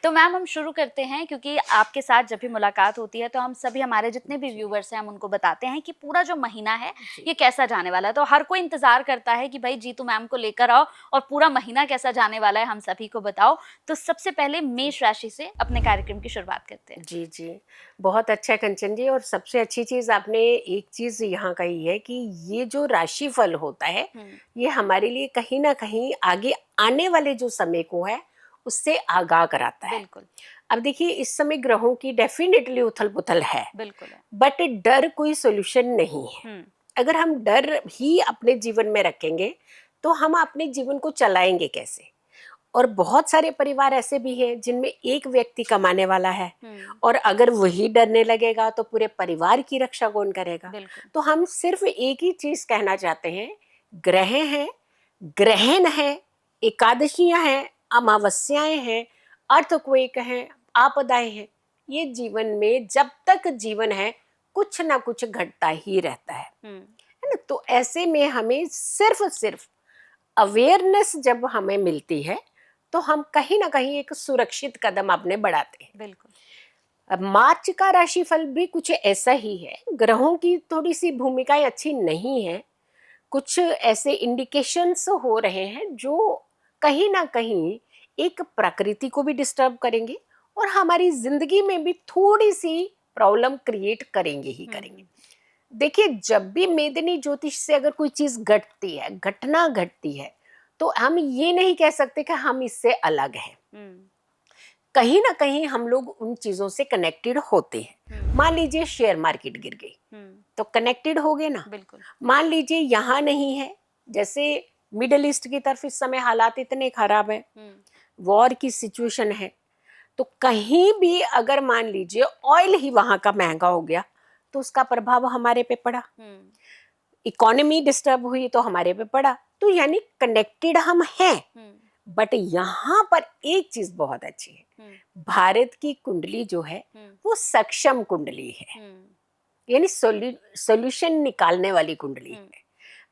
तो मैम हम शुरू करते हैं, क्योंकि आपके साथ जब भी मुलाकात होती है तो हम सभी, हमारे जितने भी व्यूवर्स हैं, हम उनको बताते हैं कि पूरा जो महीना है ये कैसा जाने वाला है। तो हर कोई इंतजार करता है कि भाई जीतू मैम को लेकर आओ और पूरा महीना कैसा जाने वाला है हम सभी को बताओ। तो सबसे पहले मेष राशि से अपने कार्यक्रम की शुरुआत करते हैं। जी जी, बहुत अच्छा कंचन जी। और सबसे अच्छी चीज़ आपने एक चीज़ यहाँ कही है कि ये जो राशिफल होता है ये हमारे लिए कहीं ना कहीं आगे आने वाले जो समय को है उससे आगाह कराता है। बिल्कुल अब देखिए, इस समय ग्रहों की डेफिनेटली उथल पुथल है, बिल्कुल है। बट डर कोई सोल्यूशन नहीं है। अगर हम डर ही अपने जीवन में रखेंगे तो हम अपने जीवन को चलाएंगे कैसे? और बहुत सारे परिवार ऐसे भी हैं जिनमें एक व्यक्ति कमाने वाला है, और अगर वही डरने लगेगा तो पूरे परिवार की रक्षा कौन करेगा? तो हम सिर्फ एक ही चीज कहना चाहते हैं, ग्रह हैं, ग्रहण है, एकादशियां हैं, अमावस्याएं हैं, अर्थक्वेक हैं, आपदाएं हैं, ये जीवन में जब तक जीवन है कुछ ना कुछ घटता ही रहता है ना? तो ऐसे में हमें सिर्फ अवेयरनेस जब हमें मिलती है तो हम कहीं ना कहीं एक सुरक्षित कदम अपने बढ़ाते हैं। बिल्कुल। अब मार्च का राशिफल भी कुछ ऐसा ही है। ग्रहों की थोड़ी सी भूमिकाएं अच्छी नहीं है, कुछ ऐसे इंडिकेशंस हो रहे हैं जो कहीं ना कहीं एक प्रकृति को भी डिस्टर्ब करेंगे और हमारी जिंदगी में भी थोड़ी सी प्रॉब्लम क्रिएट करेंगे ही करेंगे। देखिए, जब भी मेदिनी ज्योतिष से अगर कोई चीज घटती है, घटना घटती है, तो हम ये नहीं कह सकते कि हम इससे अलग हैं। कहीं ना कहीं हम लोग उन चीजों से कनेक्टेड होते हैं। मान लीजिए शेयर मार्केट गिर गई तो कनेक्टेड हो गए ना। बिल्कुल। मान लीजिए यहाँ नहीं है, जैसे मिडल ईस्ट की तरफ इस समय हालात इतने खराब है, वॉर की सिचुएशन है, तो कहीं भी अगर मान लीजिए ऑयल ही वहां का महंगा हो गया तो उसका प्रभाव हमारे पे पड़ा। इकोनॉमी डिस्टर्ब हुई तो हमारे पे पड़ा। तो यानी कनेक्टेड हम हैं। बट यहाँ पर एक चीज बहुत अच्छी है, भारत की कुंडली जो है वो सक्षम कुंडली है, यानी सोल्यूशन निकालने वाली कुंडली है।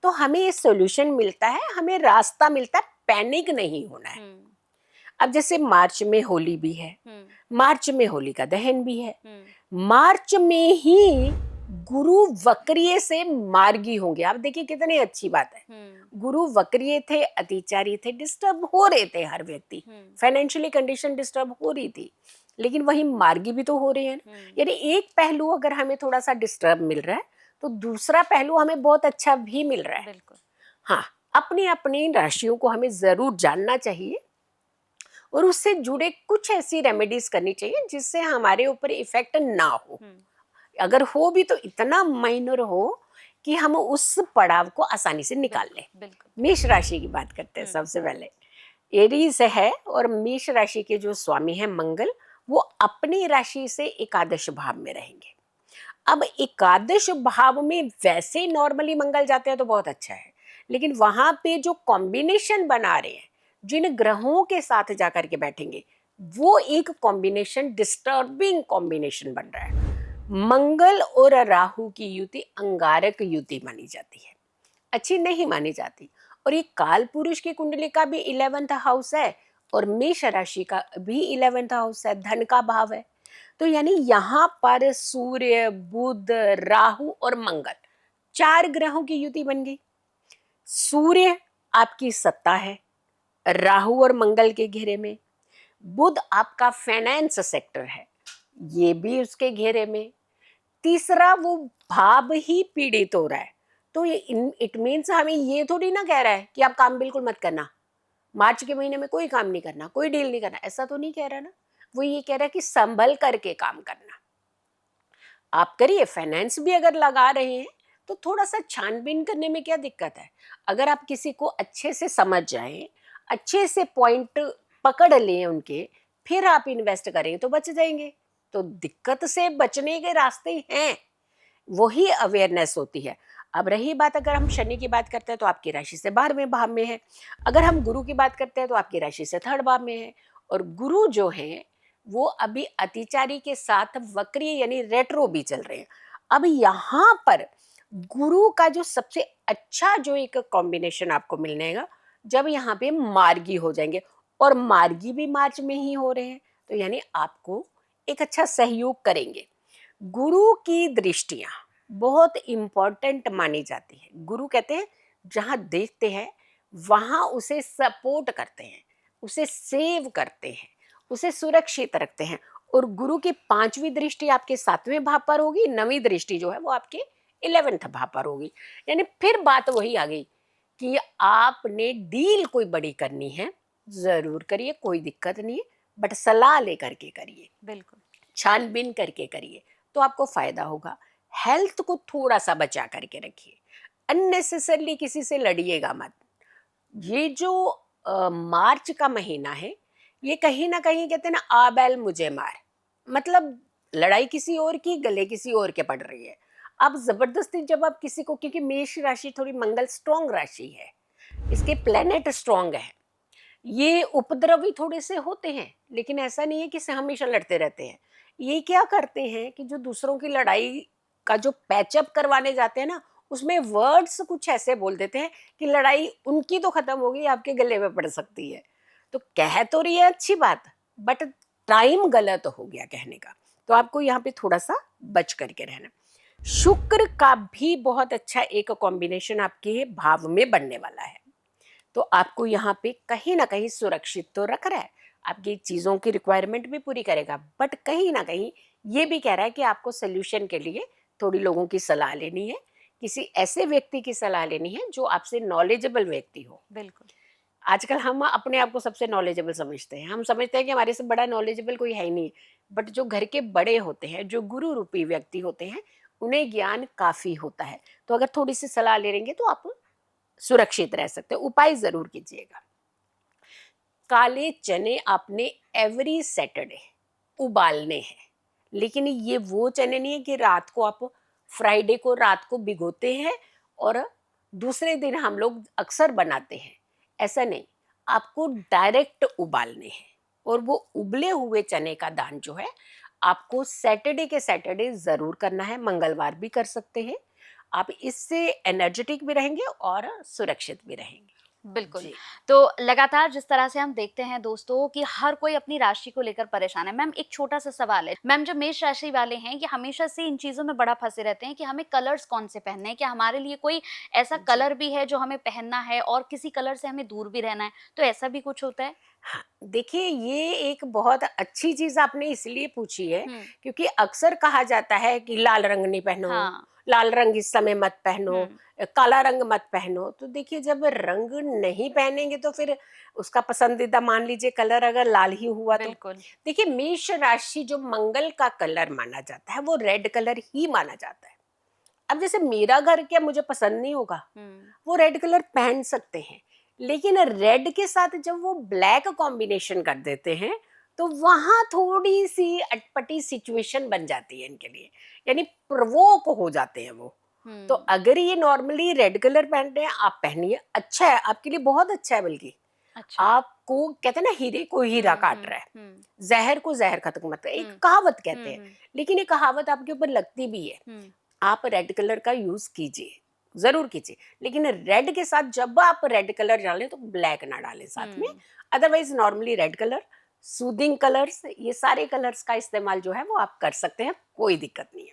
तो हमें ये सोल्यूशन मिलता है, हमें रास्ता मिलता है, पैनिक नहीं होना है। अब जैसे मार्च में होली भी है, मार्च में होली का दहन भी है, मार्च में ही गुरु वक्रिय से मार्गी होंगे। आप देखिए कितनी अच्छी बात है। गुरु वक्रिय थे, अतिचारी थे, डिस्टर्ब हो रहे थे हर व्यक्ति, फाइनेंशियली कंडीशन डिस्टर्ब हो रही थी, लेकिन वही मार्गी भी तो हो रहे हैं। यानी एक पहलू अगर हमें थोड़ा सा डिस्टर्ब मिल रहा है तो दूसरा पहलू हमें बहुत अच्छा भी मिल रहा है। बिल्कुल। हाँ, अपनी अपनी राशियों को हमें जरूर जानना चाहिए और उससे जुड़े कुछ ऐसी रेमेडीज करनी चाहिए जिससे हमारे ऊपर इफेक्ट ना हो। अगर हो भी तो इतना माइनर हो कि हम उस पड़ाव को आसानी से निकाल लें। मेष राशि की बात करते हैं। सबसे पहले एरीज है, और मेष राशि के जो स्वामी है मंगल, वो अपनी राशि से एकादश भाव में रहेंगे। अब एकादश भाव में वैसे नॉर्मली मंगल जाते हैं तो बहुत अच्छा है, लेकिन वहां पे जो कॉम्बिनेशन बना रहे हैं, जिन ग्रहों के साथ जाकर के बैठेंगे, वो एक कॉम्बिनेशन, डिस्टर्बिंग कॉम्बिनेशन बन रहा है। मंगल और राहु की युति अंगारक युति मानी जाती है, अच्छी नहीं मानी जाती। और ये काल पुरुष की कुंडली का भी 11th हाउस है और मेष राशि का भी 11th हाउस है, धन का भाव है। तो यानी यहाँ पर सूर्य, बुध, राहु और मंगल, 4 ग्रहों की युति बन गई। सूर्य आपकी सत्ता है राहु और मंगल के घेरे में, बुध आपका फाइनेंस सेक्टर है, ये भी उसके घेरे में, तीसरा वो भाव ही पीड़ित हो रहा है। तो ये इट मीन्स हमें ये थोड़ी ना कह रहा है कि आप काम बिल्कुल मत करना, मार्च के महीने में कोई काम नहीं करना, कोई डील नहीं करना, ऐसा तो नहीं कह रहा ना। वो ये कह रहा है कि संभल करके काम करना। आप करिए, फाइनेंस भी अगर लगा रहे हैं तो थोड़ा सा छानबीन करने में क्या दिक्कत है। अगर आप किसी को अच्छे से समझ जाएं, अच्छे से पॉइंट पकड़ लें उनके, फिर आप इन्वेस्ट करें तो बच जाएंगे। तो दिक्कत से बचने के रास्ते हैं, वही अवेयरनेस होती है। अब रही बात, अगर हम शनि की बात करते हैं तो आपकी राशि से 12वें भाव में है। अगर हम गुरु की बात करते हैं तो आपकी राशि से 3rd भाव में है। और गुरु जो है वो अभी अतिचारी के साथ वक्रीय यानी रेट्रो भी चल रहे हैं। अब यहाँ पर गुरु का जो सबसे अच्छा जो एक कॉम्बिनेशन आपको मिलेगा, जब यहाँ पे मार्गी हो जाएंगे, और मार्गी भी मार्च में ही हो रहे हैं, तो यानी आपको एक अच्छा सहयोग करेंगे। गुरु की दृष्टियां बहुत इम्पोर्टेंट मानी जाती है। गुरु कहते हैं जहां देखते हैं वहां उसे सपोर्ट करते हैं, उसे सेव करते हैं, उसे सुरक्षित रखते हैं। और गुरु की 5वीं दृष्टि आपके 7वें भाव पर होगी, 9वीं दृष्टि जो है वो आपके 11th भाव पर होगी। यानी फिर बात वही आ गई कि आपने डील कोई बड़ी करनी है, जरूर करिए, कोई दिक्कत नहीं है, बट सलाह लेकर के करिए, बिल्कुल। छानबीन करके करिए, तो आपको फायदा होगा। हेल्थ को थोड़ा सा बचा करके रखिए, अननेसेसरली किसी से लड़िएगा मत। ये जो मार्च का महीना है, ये कहीं ना कहीं कहते हैं ना, आ बैल मुझे मार, मतलब लड़ाई किसी और की, गले किसी और के पड़ रही है। अब जबरदस्ती जब आप किसी को, क्योंकि मेष राशि थोड़ी मंगल स्ट्रॉन्ग राशि है, इसके प्लेनेट स्ट्रॉन्ग है, ये उपद्रवी थोड़े से होते हैं, लेकिन ऐसा नहीं है कि से हमेशा लड़ते रहते हैं। ये क्या करते हैं कि जो दूसरों की लड़ाई का जो पैचअप करवाने जाते हैं ना, उसमें वर्ड्स कुछ ऐसे बोल देते हैं कि लड़ाई उनकी तो खत्म होगी, आपके गले में पड़ सकती है। तो कह तो रही है अच्छी बात, बट टाइम गलत हो गया कहने का। तो आपको यहाँ पे थोड़ा सा बच करके रहना। शुक्र का भी बहुत अच्छा एक कॉम्बिनेशन आपके भाव में बनने वाला है, तो आपको यहाँ पे कहीं ना कहीं सुरक्षित तो रख रहा है, आपकी चीज़ों की रिक्वायरमेंट भी पूरी करेगा, बट कहीं ना कहीं ये भी कह रहा है कि आपको सोल्यूशन के लिए थोड़ी लोगों की सलाह लेनी है, किसी ऐसे व्यक्ति की सलाह लेनी है जो आपसे नॉलेजेबल व्यक्ति हो। बिल्कुल। आजकल हम अपने आप को सबसे नॉलेजेबल समझते हैं, हम समझते हैं कि हमारे से बड़ा नॉलेजेबल कोई है ही नहीं, बट जो घर के बड़े होते हैं, जो गुरु रूपी व्यक्ति होते हैं, उन्हें ज्ञान काफ़ी होता है। तो अगर थोड़ी सी सलाह ले लेंगे तो आप सुरक्षित रह सकते हैं। उपाय जरूर कीजिएगा। काले चने आपने एवरी सैटरडे उबालने हैं, लेकिन ये वो चने नहीं है कि रात को आप फ्राइडे को रात को भिगोते हैं और दूसरे दिन हम लोग अक्सर बनाते हैं, ऐसा नहीं। आपको डायरेक्ट उबालने हैं, और वो उबले हुए चने का दान जो है आपको सैटरडे के सैटरडे जरूर करना है, मंगलवार भी कर सकते हैं। आप इससे एनर्जेटिक भी रहेंगे और सुरक्षित भी रहेंगे। बिल्कुल। जी। तो लगातार जिस तरह से हम देखते हैं दोस्तों कि हर कोई अपनी राशि को लेकर परेशान है। मैम एक छोटा-सा सवाल है। मैम जो मेष राशि वाले हैं ये हमेशा से इन चीज़ों में बड़ा फँसे रहते हैं कि हमें कलर्स कौन से पहनने हैं? क्या हमारे लिए कोई ऐसा जी। कलर भी है जो हमें पहनना है और किसी कलर से हमें दूर भी रहना है? तो ऐसा भी कुछ होता है? हाँ, देखिए ये एक बहुत अच्छी चीज आपने इसलिए पूछी है, हुँ। क्योंकि अक्सर कहा जाता है कि लाल रंग नहीं पहनो, हाँ। लाल रंग इस समय मत पहनो, हुँ। काला रंग मत पहनो। तो देखिए जब रंग नहीं पहनेंगे तो फिर उसका पसंदीदा मान लीजिए कलर अगर लाल ही हुआ तो। बिल्कुल। देखिए मेष राशि जो मंगल का कलर माना जाता है वो रेड कलर ही माना जाता है। अब जैसे मेरा घर क्या मुझे पसंद नहीं होगा, हुँ। वो रेड कलर पहन सकते हैं, लेकिन रेड के साथ जब वो ब्लैक कॉम्बिनेशन कर देते हैं तो वहां थोड़ी सी अटपटी सिचुएशन बन जाती है इनके लिए, यानी प्रवोक हो जाते हैं वो। तो हुँ। अगर ये नॉर्मली रेड कलर पहनते हैं, आप पहनिए, अच्छा है आपके लिए, बहुत अच्छा है। बल्कि अच्छा। आपको कहते हैं ना, हीरे को हीरा हुँ, काट हुँ, रहा है, हुँ, जहर को जहर खत्म मत कर, एक हुँ, कहावत कहते हुँ, हैं। हुँ, लेकिन ये कहावत आपके ऊपर लगती भी है। हुँ। आप रेड कलर का यूज कीजिए, जरूर कीजिए, लेकिन रेड के साथ जब आप रेड कलर डालें तो ब्लैक ना डालें साथ में। हुँ। Otherwise normally red colour, soothing colours, ये सारे कलर्स का इस्तेमाल जो है वो आप कर सकते हैं, कोई दिक्कत नहीं है।